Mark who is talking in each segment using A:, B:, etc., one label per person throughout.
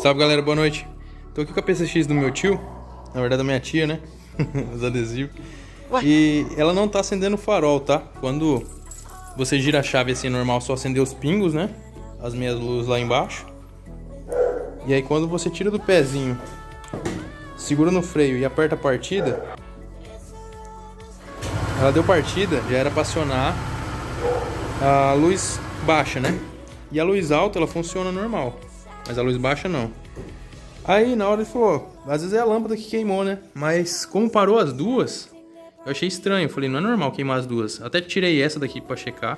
A: Salve galera, boa noite. Tô aqui com a PCX do meu tio, na verdade da minha tia, né? Os adesivos. E ela não tá acendendo o farol, tá? Quando você gira a chave assim normal, só acender os pingos, né? As meias luzes lá embaixo. E aí quando você tira do pezinho, segura no freio e aperta a partida, ela deu partida, já era pra acionar a luz baixa, né? E a luz alta ela funciona normal, mas a luz baixa não. Aí na hora ele falou, às vezes é a lâmpada que queimou, né? Mas como parou as duas, eu achei estranho. Eu falei, não é normal queimar as duas. Até tirei essa daqui pra checar.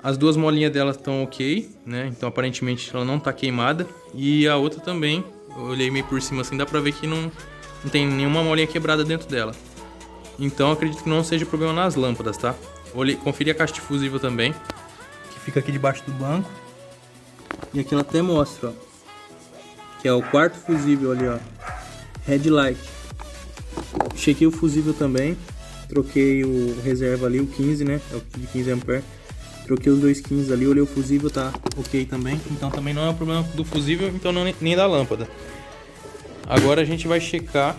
A: As duas molinhas dela estão ok, né? Então aparentemente ela não tá queimada. E a outra também, eu olhei meio por cima assim, dá pra ver que não tem nenhuma molinha quebrada dentro dela. Então eu acredito que não seja problema nas lâmpadas, tá? Conferi a caixa de fusível também, que fica aqui debaixo do banco. E aqui ela até mostra, ó, que é o quarto fusível ali, ó, headlight. Chequei o fusível também, troquei o reserva ali, o 15, né, é o de 15 ampere. Troquei os dois 15 ali, olhei o fusível, tá ok também. Então também não é um problema do fusível, então não, nem da lâmpada. Agora a gente vai checar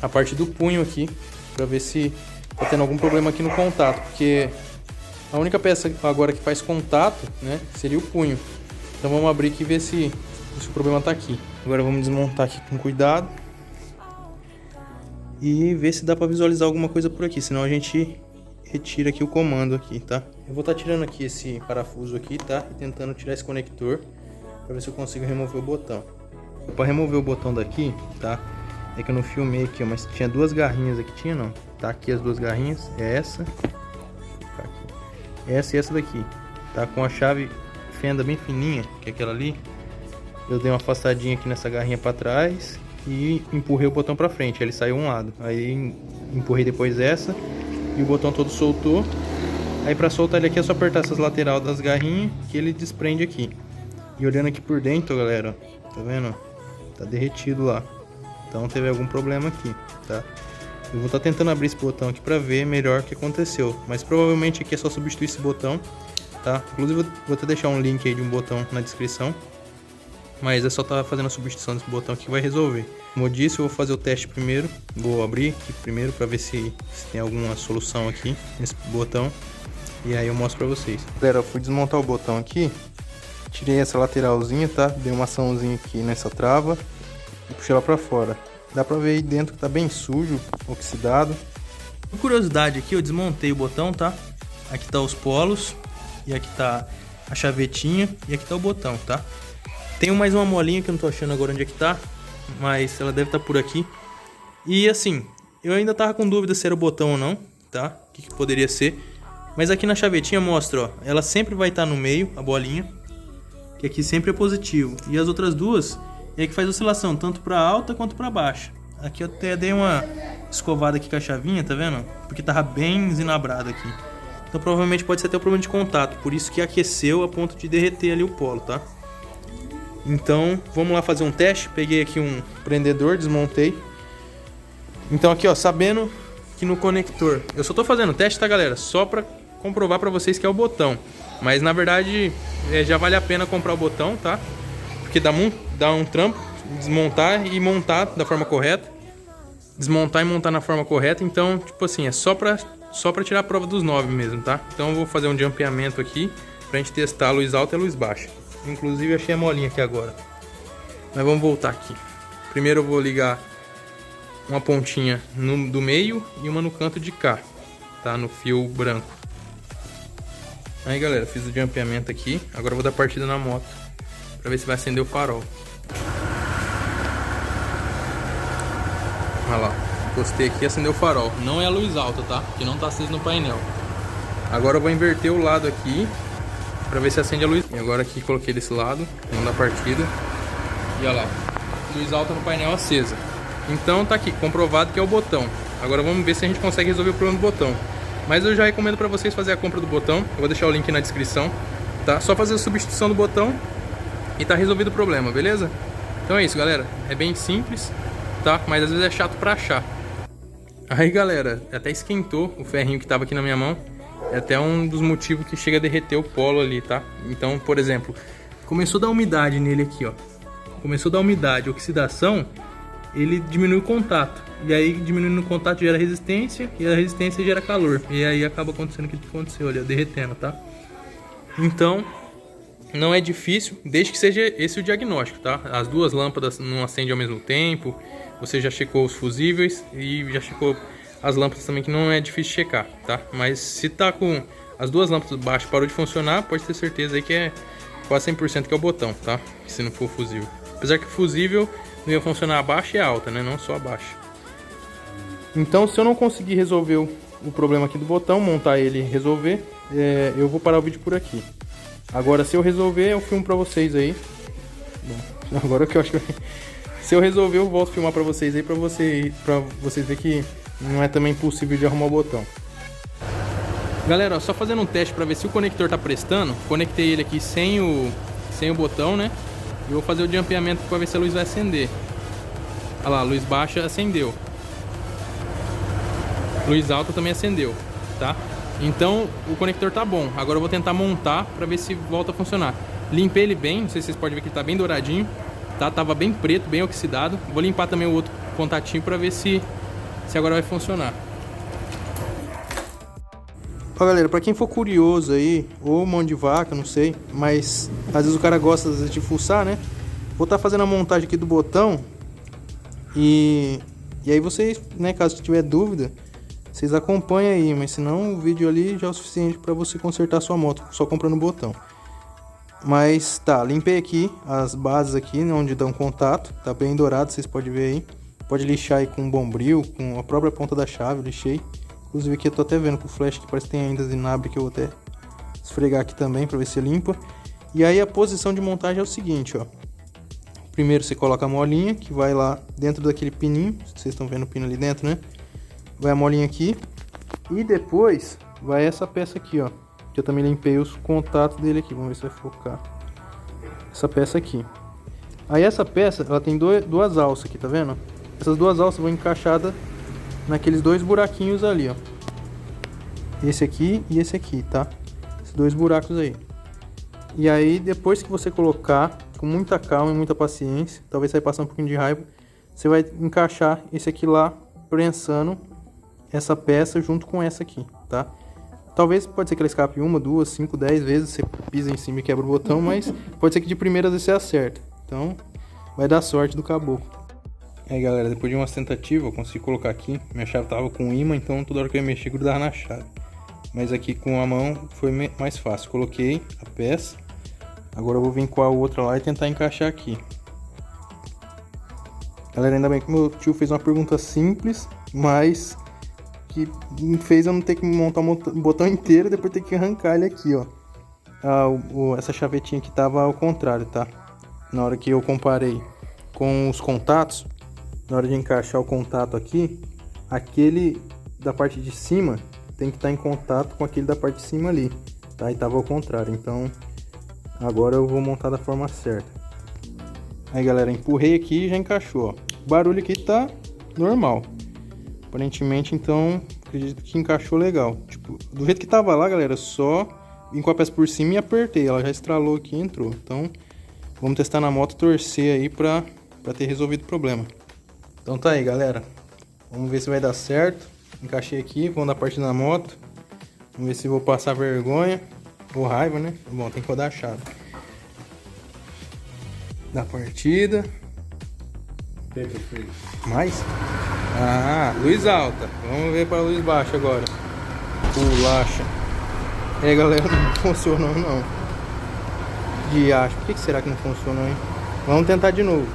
A: a parte do punho aqui, pra ver se tá tendo algum problema aqui no contato, porque a única peça agora que faz contato, né, seria o punho. Então vamos abrir aqui e ver se o problema tá aqui. Agora vamos desmontar aqui com cuidado e ver se dá pra visualizar alguma coisa por aqui, senão a gente retira aqui o comando aqui, tá? Eu vou estar tirando aqui esse parafuso aqui, tá? E tentando tirar esse conector pra ver se eu consigo remover o botão. Pra remover o botão daqui, tá? É que eu não filmei aqui, ó, mas tinha duas garrinhas aqui, tinha não? Tá aqui as duas garrinhas, é essa, tá aqui. Essa e essa daqui, tá? Com a chave fenda bem fininha, que é aquela ali. Eu dei uma afastadinha aqui nessa garrinha pra trás e empurrei o botão pra frente, ele saiu um lado. Aí empurrei depois essa e o botão todo soltou. Aí pra soltar ele aqui é só apertar essas lateral das garrinhas que ele desprende aqui. E olhando aqui por dentro, galera, ó, tá vendo? Tá derretido lá. Então teve algum problema aqui, tá? Eu vou estar tentando abrir esse botão aqui pra ver melhor o que aconteceu. Mas provavelmente aqui é só substituir esse botão, tá? Inclusive vou até deixar um link aí de um botão na descrição. Mas é só estar fazendo a substituição desse botão aqui que vai resolver. Como eu disse, eu vou fazer o teste primeiro. Vou abrir aqui primeiro pra ver se tem alguma solução aqui nesse botão. E aí eu mostro pra vocês. Galera, eu fui desmontar o botão aqui. Tirei essa lateralzinha, tá? Dei uma açãozinha aqui nessa trava e puxei ela pra fora. Dá pra ver aí dentro que tá bem sujo, oxidado. Por curiosidade aqui, eu desmontei o botão, tá? Aqui tá os polos. E aqui tá a chavetinha. E aqui tá o botão, tá? Tem mais uma molinha que eu não tô achando agora onde é que tá. Mas ela deve estar por aqui. E assim, eu ainda tava com dúvida se era o botão ou não, tá? O que poderia ser. Mas aqui na chavetinha mostra, ó. Ela sempre vai estar no meio, a bolinha. Que aqui sempre é positivo. E as outras duas é que faz oscilação, tanto para alta quanto para baixa. Aqui eu até dei uma escovada aqui com a chavinha, tá vendo? Porque tava bem zinabrado aqui. Então provavelmente pode ser até o problema de contato. Por isso que aqueceu a ponto de derreter ali o polo, tá? Então vamos lá fazer um teste. Peguei aqui um prendedor, desmontei. Então aqui, ó, sabendo que no conector... Eu só tô fazendo teste, tá, galera? Só pra comprovar pra vocês que é o botão. Mas na verdade já vale a pena comprar o botão, tá? Porque dá um trampo desmontar e montar da forma correta. Desmontar e montar na forma correta. Então, tipo assim, é só pra tirar a prova dos 9 mesmo, tá? Então eu vou fazer um jampeamento aqui pra gente testar a luz alta e a luz baixa. Inclusive achei a molinha aqui agora. Mas vamos voltar aqui. Primeiro eu vou ligar uma pontinha do meio e uma no canto de cá, tá? No fio branco. Aí galera, fiz o jampeamento aqui. Agora eu vou dar partida na moto pra ver se vai acender o farol. Olha lá, encostei aqui e acendeu o farol. Não é a luz alta, tá? Que não tá aceso no painel. Agora eu vou inverter o lado aqui pra ver se acende a luz. E agora aqui coloquei desse lado, vamos dar partida. E olha lá, luz alta no painel acesa. Então tá aqui, comprovado que é o botão. Agora vamos ver se a gente consegue resolver o problema do botão. Mas eu já recomendo pra vocês fazer a compra do botão. Eu vou deixar o link na descrição, tá? Só fazer a substituição do botão e tá resolvido o problema, beleza? Então é isso, galera. É bem simples, tá? Mas às vezes é chato pra achar. Aí, galera, até esquentou o ferrinho que tava aqui na minha mão. É até um dos motivos que chega a derreter o polo ali, tá? Então, por exemplo, começou a dar umidade nele aqui, ó. começou a dar umidade, oxidação, ele diminui o contato. E aí, diminuindo o contato gera resistência, e a resistência gera calor. E aí acaba acontecendo o que aconteceu ali, ó, derretendo, tá? Então, não é difícil, desde que seja esse o diagnóstico, tá? As duas lâmpadas não acendem ao mesmo tempo, você já checou os fusíveis e já checou as lâmpadas também, que não é difícil checar, tá? Mas se tá com as duas lâmpadas baixas parou de funcionar, pode ter certeza aí que é quase 100% que é o botão, tá? Se não for fusível. Apesar que fusível não ia funcionar a baixa e a alta, né? Não só a baixa. Então, se eu não conseguir resolver o problema aqui do botão, montar ele e resolver, eu vou parar o vídeo por aqui. Agora, se eu resolver, eu filmo pra vocês aí. Bom, agora que eu acho que... Se eu resolver, eu volto a filmar pra vocês aí, pra vocês verem que não é também possível de arrumar o botão. Galera, ó, só fazendo um teste pra ver se o conector tá prestando. Conectei ele aqui sem o botão, né? E vou fazer o jampeamento pra ver se a luz vai acender. Olha lá, a luz baixa acendeu. Luz alta também acendeu, tá? Então o conector tá bom. Agora eu vou tentar montar pra ver se volta a funcionar. Limpei ele bem, não sei se vocês podem ver que ele tá bem douradinho, tá? Tava bem preto, bem oxidado. Vou limpar também o outro contatinho pra ver se agora vai funcionar. Ó, galera, pra quem for curioso aí, ou mão de vaca, não sei, mas às vezes o cara gosta de fuçar, né? Vou estar fazendo a montagem aqui do botão e aí vocês, né, caso tiver dúvida, vocês acompanham aí, mas senão o vídeo ali já é o suficiente para você consertar sua moto só comprando o botão. Mas tá, limpei aqui as bases aqui, né, onde dão contato, tá bem dourado, vocês podem ver aí. Pode lixar aí com um bombril, com a própria ponta da chave, eu lixei. Inclusive aqui eu tô até vendo com o flash que parece que tem ainda zinabre, que eu vou até esfregar aqui também para ver se limpa. E aí a posição de montagem é o seguinte, ó. Primeiro você coloca a molinha, que vai lá dentro daquele pininho, vocês estão vendo o pino ali dentro, né? Vai a molinha aqui e depois vai essa peça aqui, ó, que eu também limpei os contatos dele aqui. Vamos ver se vai focar. Essa peça aqui. Aí essa peça, ela tem duas alças aqui, tá vendo? Essas duas alças vão encaixadas naqueles dois buraquinhos ali, ó. Esse aqui e esse aqui, tá? Esses dois buracos aí. E aí depois que você colocar com muita calma e muita paciência, talvez você vai passar um pouquinho de raiva, você vai encaixar esse aqui lá, prensando essa peça junto com essa aqui, tá? Talvez pode ser que ela escape 1, 2, 5, 10 vezes, você pisa em cima e quebra o botão, mas pode ser que de primeira vez você acerta. Então, vai dar sorte do caboclo. Aí, galera, depois de umas tentativas, eu consegui colocar aqui. Minha chave tava com imã, então toda hora que eu ia mexer, grudava na chave. Mas aqui com a mão foi mais fácil. Coloquei a peça. Agora eu vou vir com a outra lá e tentar encaixar aqui. Galera, ainda bem que meu tio fez uma pergunta simples, mas que fez eu não ter que montar o botão inteiro e depois ter que arrancar ele aqui, ó. Essa chavetinha aqui tava ao contrário, tá? Na hora que eu comparei com os contatos, na hora de encaixar o contato aqui, aquele da parte de cima tem que estar em contato com aquele da parte de cima ali, tá? E tava ao contrário, então agora eu vou montar da forma certa. Aí, galera, empurrei aqui e já encaixou, ó. O barulho aqui tá normal. Aparentemente, então, acredito que encaixou legal. Tipo, do jeito que tava lá, galera, só vim com a peça por cima e apertei. Ela já estralou aqui e entrou. Então, vamos testar na moto, torcer aí pra ter resolvido o problema. Então tá aí, galera. Vamos ver se vai dar certo. Encaixei aqui, vamos dar partida na moto. Vamos ver se vou passar vergonha ou raiva, né? Bom, tem que rodar a chave. Da partida. Mais? Ah, luz alta. Vamos ver para a luz baixa agora. Bolacha. É, galera, não funcionou não. Diacho, por que será que não funcionou, hein? Vamos tentar de novo.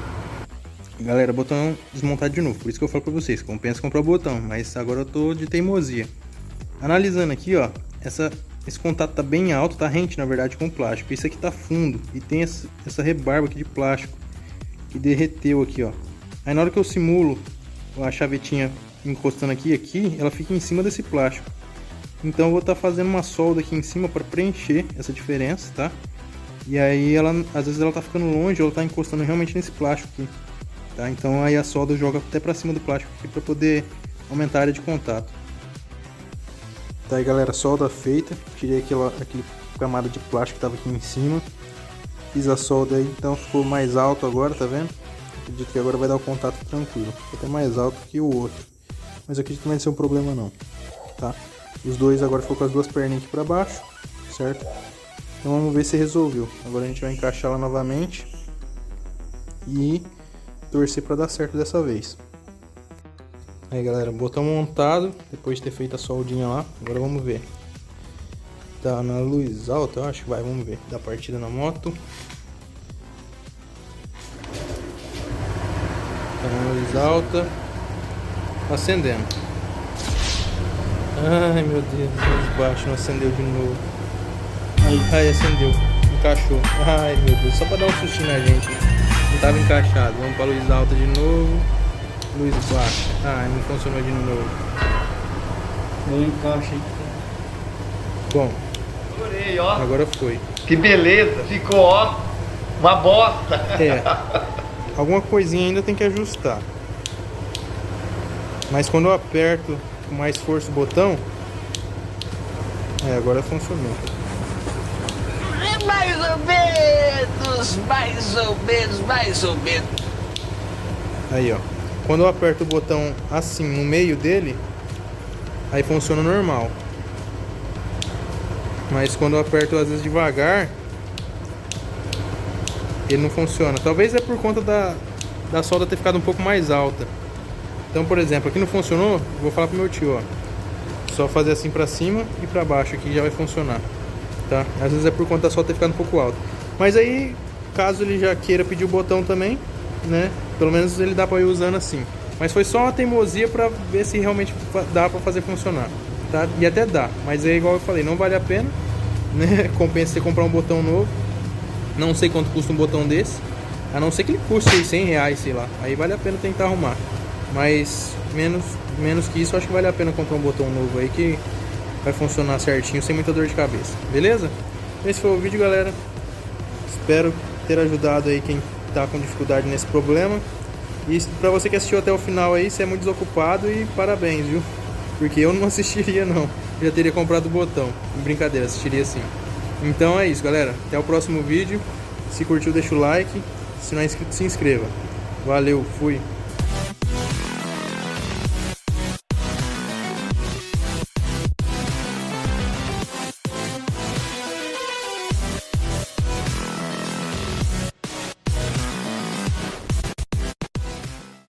A: Galera, botão desmontado de novo. Por isso que eu falo pra vocês, compensa comprar o botão. Mas agora eu tô de teimosia. Analisando aqui, ó. Esse contato tá bem alto, tá rente na verdade com o plástico. Esse aqui tá fundo e tem essa rebarba aqui de plástico que derreteu aqui, ó. Aí na hora que eu simulo a chavetinha encostando aqui, ela fica em cima desse plástico. Então eu vou estar fazendo uma solda aqui em cima para preencher essa diferença, tá? E aí às vezes ela tá ficando longe ou ela tá encostando realmente nesse plástico aqui, tá? Então aí a solda eu jogo até para cima do plástico aqui para poder aumentar a área de contato. Tá aí, galera, solda feita. Tirei aquele camada de plástico que tava aqui em cima. Fiz a solda aí, então ficou mais alto agora, tá vendo? Acredito que agora vai dar o contato tranquilo. Ficou até mais alto que o outro. Mas eu acredito que não vai ser um problema não, tá? Os dois agora ficou com as duas perninhas aqui pra baixo, certo? Então vamos ver se resolveu. Agora a gente vai encaixar lá novamente e torcer pra dar certo dessa vez. Aí galera, botão montado, depois de ter feito a soldinha lá. Agora vamos ver. Tá na luz alta, eu acho que vai, vamos ver. Dá partida na moto. Tá na luz alta. Tá acendendo. Ai meu Deus, luz baixa, não acendeu de novo. Aí acendeu, encaixou. Ai meu Deus, só pra dar um sustinho na gente. Não tava encaixado. Vamos pra luz alta de novo. Luz baixa. Ai, não funcionou de novo.
B: Não encaixa aí.
A: Bom,
B: Adorei, ó.
A: agora foi.
B: Que beleza, ficou, ó, uma bosta.
A: É, alguma coisinha ainda tem que ajustar. Mas quando eu aperto com mais força o botão, agora funcionou.
C: Mais ou menos, mais ou menos, mais ou menos.
A: Aí ó, quando eu aperto o botão assim no meio dele, aí funciona normal. Mas quando eu aperto às vezes devagar, ele não funciona. Talvez é por conta da solda ter ficado um pouco mais alta. Então, por exemplo, aqui não funcionou, vou falar pro meu tio, ó. Só fazer assim pra cima e pra baixo aqui já vai funcionar, tá? Às vezes é por conta da solda ter ficado um pouco alta. Mas aí, caso ele já queira pedir o botão também, né? Pelo menos ele dá pra ir usando assim. Mas foi só uma teimosia pra ver se realmente dá pra fazer funcionar, tá? E até dá, mas é igual eu falei, não vale a pena, né? Compensa você comprar um botão novo. Não sei quanto custa um botão desse, a não ser que ele custe R$100, sei lá. Aí vale a pena tentar arrumar. Mas menos que isso, eu acho que vale a pena comprar um botão novo aí que vai funcionar certinho, sem muita dor de cabeça. Beleza? Esse foi o vídeo, galera. Espero ter ajudado aí quem tá com dificuldade nesse problema. E pra você que assistiu até o final aí, você é muito desocupado e parabéns, viu? Porque eu não assistiria não. Eu já teria comprado o botão. Brincadeira, assistiria sim. Então é isso, galera. Até o próximo vídeo. Se curtiu, deixa o like. Se não é inscrito, se inscreva. Valeu, fui.